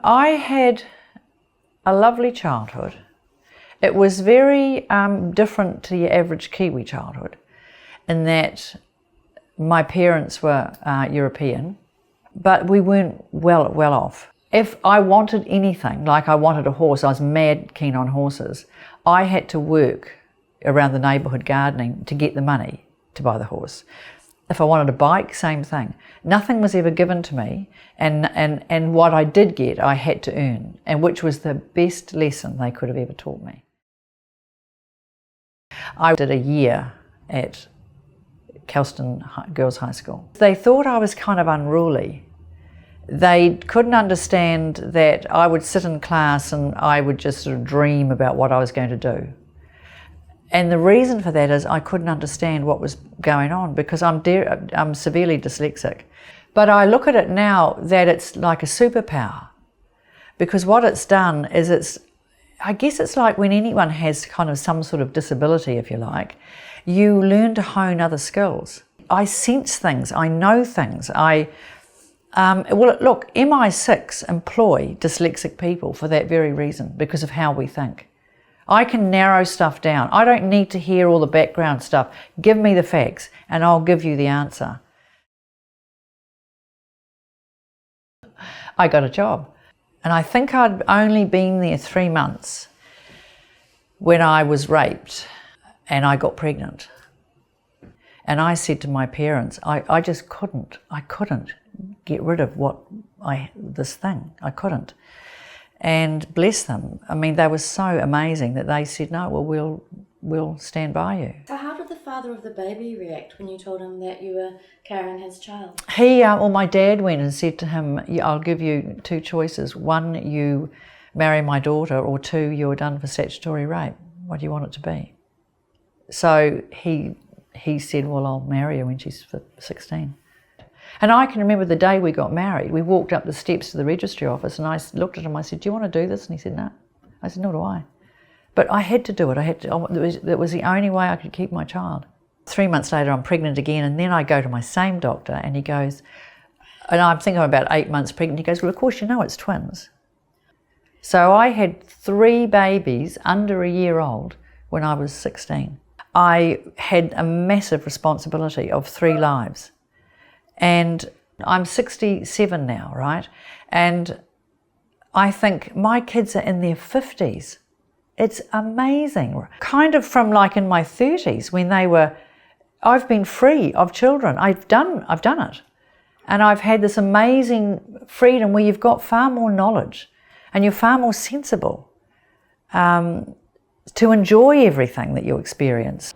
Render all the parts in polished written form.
I had a lovely childhood. It was very different to your average Kiwi childhood in that my parents were European, but we weren't well off. If I wanted anything, like I wanted a horse, I was mad keen on horses, I had to work around the neighbourhood gardening to get the money to buy the horse. If I wanted a bike, same thing. Nothing was ever given to me, and what I did get, I had to earn, and which was the best lesson they could have ever taught me. I did a year at Kelston Girls High School. They thought I was kind of unruly. They couldn't understand that I would sit in class and I would just sort of dream about what I was going to do. And the reason for that is I couldn't understand what was going on because I'm severely dyslexic. But I look at it now that it's like a superpower, because what it's done is I guess it's like when anyone has kind of some sort of disability, if you like, you learn to hone other skills. I sense things, I know things. Well, look, MI6 employ dyslexic people for that very reason, because of how we think. I can narrow stuff down. I don't need to hear all the background stuff. Give me the facts and I'll give you the answer. I got a job, and I think I'd only been there 3 months when I was raped and I got pregnant. And I said to my parents, I just couldn't get rid of this thing. I couldn't. And bless them, I mean, they were so amazing that they said, no, well, we'll stand by you. So how did the father of the baby react when you told him that you were carrying his child? My dad went and said to him, I'll give you 2 choices. 1, you marry my daughter, or 2, you're done for statutory rape. What do you want it to be? So he said, well, I'll marry her when she's 16. And I can remember the day we got married, we walked up the steps to the registry office and I looked at him, I said, do you want to do this? And he said, no. I said, nor do I. But I had to do it. It was the only way I could keep my child. 3 months later, I'm pregnant again, and then I go to my same doctor and he goes, and I'm thinking I'm about 8 months pregnant, he goes, well, of course you know it's twins. So I had 3 babies under a year old when I was 16. I had a massive responsibility of 3 lives. And I'm 67 now, right? And I think my kids are in their 50s. It's amazing. Kind of from like in my 30s when I've been free of children. I've done it. And I've had this amazing freedom where you've got far more knowledge and you're far more sensible to enjoy everything that you experience.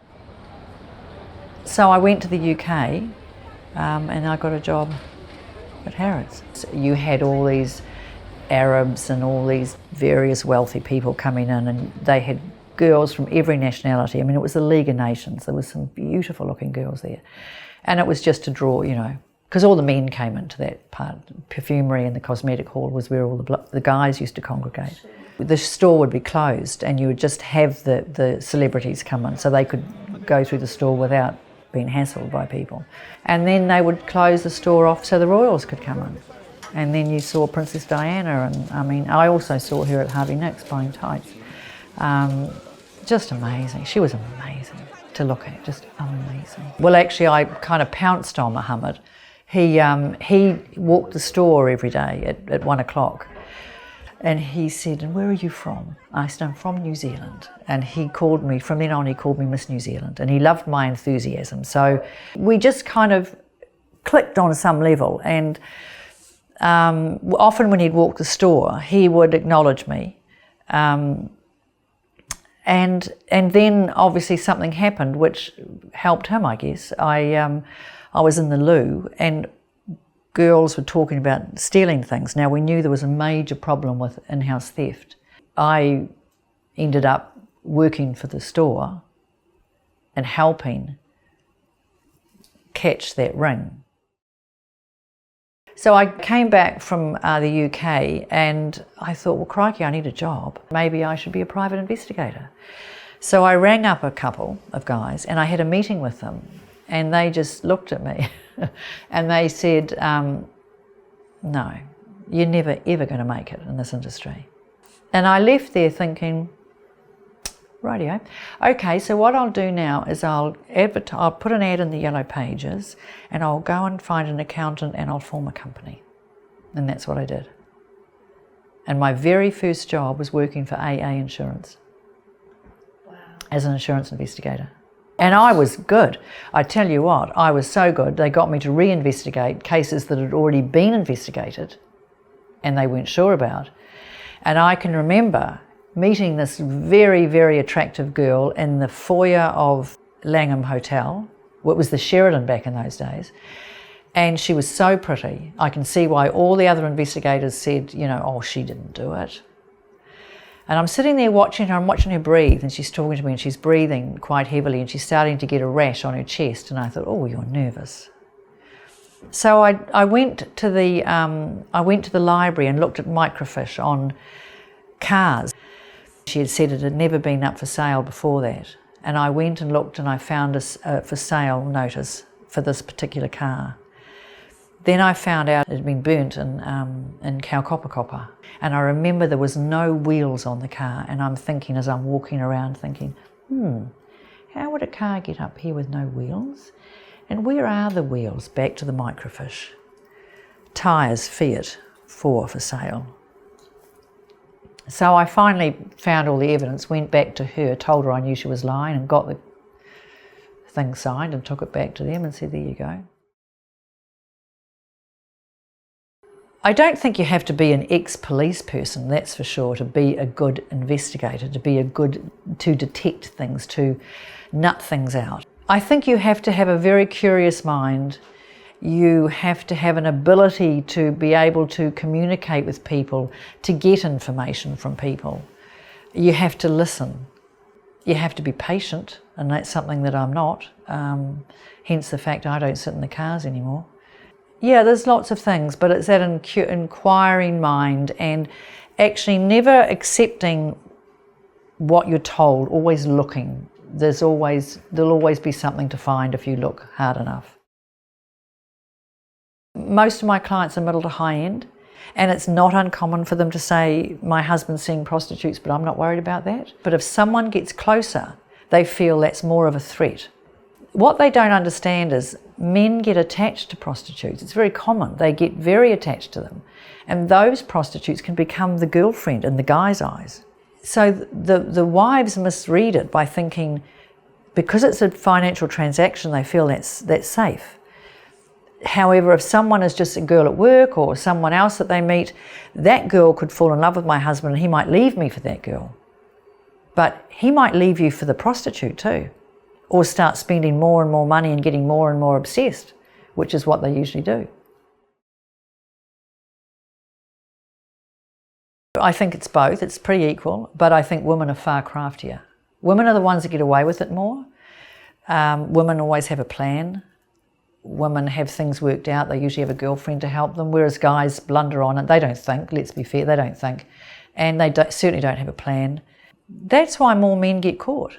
So I went to the UK and I got a job at Harrods. So you had all these Arabs and all these various wealthy people coming in, and they had girls from every nationality. I mean, it was the League of Nations. There was some beautiful looking girls there. And it was just to draw, because all the men came into that part. Perfumery and the cosmetic hall was where all the guys used to congregate. Sure. The store would be closed and you would just have the celebrities come in so they could go through the store without being hassled by people. And then they would close the store off so the royals could come in. And then you saw Princess Diana, and I mean, I also saw her at Harvey Nicks buying tights. Just amazing. She was amazing to look at, just amazing. Well, actually, I kind of pounced on Mohammed. He walked the store every day at 1 o'clock. And he said, and where are you from? I said, I'm from New Zealand. And he called me, from then on he called me Miss New Zealand. And he loved my enthusiasm. So we just kind of clicked on some level. And often when he'd walk the store, he would acknowledge me. And then obviously something happened which helped him, I guess. I was in the loo and girls were talking about stealing things. Now, we knew there was a major problem with in-house theft. I ended up working for the store and helping catch that ring. So I came back from the UK and I thought, well, crikey, I need a job. Maybe I should be a private investigator. So I rang up a couple of guys and I had a meeting with them, and they just looked at me and they said, no, You're never ever going to make it in this industry. And I left there thinking, rightio. Okay, so what I'll do now is I'll put an ad in the Yellow Pages, and I'll go and find an accountant and I'll form a company. And that's what I did. And my very first job was working for AA Insurance. Wow. As an insurance investigator. And I was good. I tell you what, I was so good. They got me to re-investigate cases that had already been investigated and they weren't sure about. And I can remember meeting this very, very attractive girl in the foyer of Langham Hotel. Well, it was the Sheraton back in those days. And she was so pretty. I can see why all the other investigators said, you know, oh, she didn't do it. And I'm sitting there watching her, I'm watching her breathe, and she's talking to me and she's breathing quite heavily and she's starting to get a rash on her chest, and I thought, oh, you're nervous. So I went to the library and looked at microfiche on cars. She had said it had never been up for sale before that. And I went and looked and I found a for sale notice for this particular car. Then I found out it had been burnt in Cowcopper. And I remember there was no wheels on the car, and I'm thinking as I'm walking around thinking, how would a car get up here with no wheels? And where are the wheels? Back to the microfiche. Tyres, Fiat, 4 for sale. So I finally found all the evidence, went back to her, told her I knew she was lying, and got the thing signed and took it back to them and said, there you go. I don't think you have to be an ex-police person, that's for sure, to be a good investigator, to detect things, to nut things out. I think you have to have a very curious mind. You have to have an ability to be able to communicate with people, to get information from people. You have to listen. You have to be patient, and that's something that I'm not, hence the fact I don't sit in the cars anymore. Yeah, there's lots of things, but it's that inquiring mind and actually never accepting what you're told, always looking. There'll always be something to find if you look hard enough. Most of my clients are middle to high end, and it's not uncommon for them to say, my husband's seeing prostitutes, but I'm not worried about that. But if someone gets closer, they feel that's more of a threat. What they don't understand is men get attached to prostitutes. It's very common. They get very attached to them. And those prostitutes can become the girlfriend in the guy's eyes. So the wives misread it by thinking, because it's a financial transaction, they feel that's safe. However, if someone is just a girl at work or someone else that they meet, that girl could fall in love with my husband and he might leave me for that girl. But he might leave you for the prostitute too, or start spending more and more money and getting more and more obsessed, which is what they usually do. I think it's both, it's pretty equal, but I think women are far craftier. Women are the ones that get away with it more. Women always have a plan. Women have things worked out. They usually have a girlfriend to help them, whereas guys blunder on it. They don't think, let's be fair, they don't think. And they certainly don't have a plan. That's why more men get caught,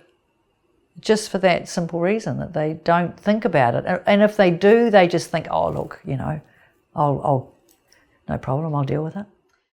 just for that simple reason, that they don't think about it. And if they do, they just think, oh, look, you know, no problem, I'll deal with it.